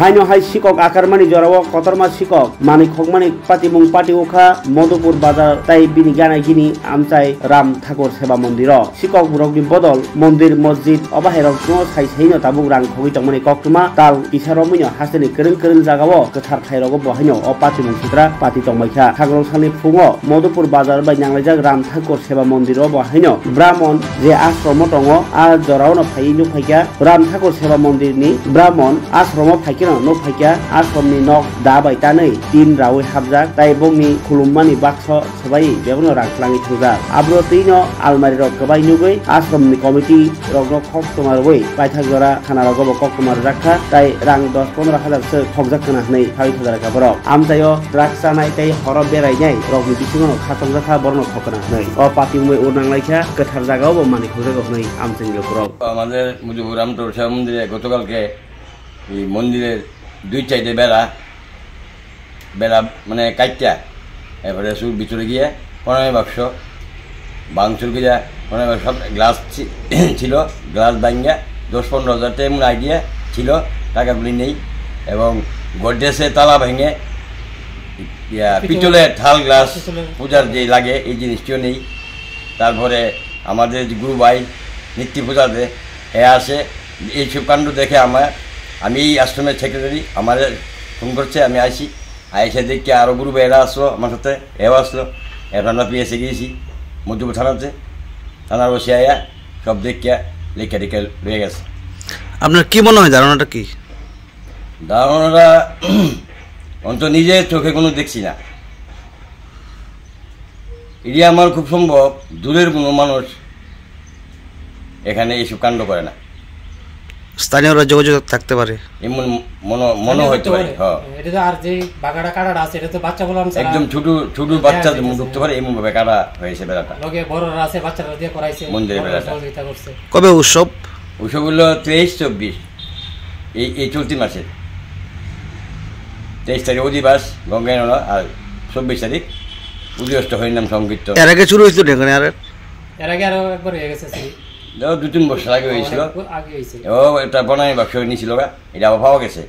হাইনো high শিকক আকারমানি জরাও কতরমা শিকক মানিক হকমানি পাতিমুং পাটি ওখা মধুপুর বাজার তাই বিনি গানাই গিনি আমচাই রাম ঠাকুর সেবা মন্দির শিকক রগনি বদল মন্দির মসজিদ অবাহেরক সাই সাইনো তাবুক রাং খগি তংমানি কক্টুমা তাল ইসারমিনো হাসেনি কেরেং কেরেং জাগাও গোথার থাইরগো বহাইনো অ পাতিমুং সিদ্রা পাতি তংমাইখা খাগরং সানি ফুङो মধুপুর বাজার বাই নাংলাইজাক রাম ঠাকুর সেবা মন্দির বহাইনো ব্রাহ্মণ যে আশ্রম দङ आ जरावनो फाइनु फाइका राम ठाकुर सेवा मन्दिरनि ब्राह्मण आश्रमाव फाइकेनो न फाइका आश्रमनि नक दाबाय तानै तीन रावै हाबजाक ताइ बंनि खुलुममानि बाक्स सबाय बेवनो राखलाङि थुजा आब्रो तैनो आलमारि रक गबाय नुगै आश्रमनि कमिटि रगनो खक्तमार वै पाइथा जरा खाना रगबो कक्तमार राखा ताइ रां 10-15 हाजार सो खगजाक खोना नै फाइ थुजा राखा आमतायो राखसानाय ताइ हर बेरायनाय रगनि बिसिङो खातंजाखा बरनो खकना नै अ पातिमुय उरनांलायखा गोथार जागावबो मानि खगजाक नै আমাদের মুজিবুর রামটোর সেবা মন্দিরে গতকালকে এই মন্দিরের দুই চাইতে বেড়া মানে কাইটা এবারে সুর ভিতরে গিয়ে প্রণয় বাক্স ভাঙচুর গিয়া প্রণয় বাক্স সব গ্লাস ছিল গ্লাস ভাঙ্গা 10-15 হাজার টাকা এমন আইডিয়া ছিল টাকাগুলি নেই এবং গডরেজে তালা ভেঙে পিতলের থাল গ্লাস পূজার যে লাগে এই জিনিসটিও নেই। তারপরে আমাদের গুরু ভাই নিত্য পূজাতে আসে এইসব কাণ্ড দেখে আমি এই আশ্রমের সেক্রেটারি আমার ফোন করছে, আমি আইসি আইসে দেখি আরও গুরু ভাইয়েরা আসলো আমার সাথে, এও আসলো, এর আমরা পিএসে গিয়েছি মধ্যপুর থানার বসে আয়া সব দেখিয়া লেখা টেখা রয়ে গেছে। আপনার কি মনে হয় ধারণাটা কি? ধারণাটা অন্তত নিজের চোখে কোনো দেখছি না, এটি আমার খুব সম্ভব দূরের কোনো মানুষ এখানে এইসব কাণ্ড করে না, স্থানীয়রা যোগাযোগ থাকতে পারে এমন মনে হইতে পারে। একদম ছোট বাচ্চা ঢুকতে পারে এমন ভাবে কাটা হয়েছে বেড়াটা, মন্দিরের বেড়াটা। কবে উৎসব? উৎসব হলো 23-24 এই চলতি মাসের 23 তারিখ অধিবাস গঙ্গায়ন আর 24 তারিখ উদয়ষ্ট হরিনাম সংকীর্তন। এর আগে শুরু হয়েছিল এখানে? এর আগে আরো একবার হয়ে গেছে, 2-3 বছর আগে হয়েছিল। ও এটা বনাই বাক্স নিয়েছিল, এটা আবার পাওয়া গেছে।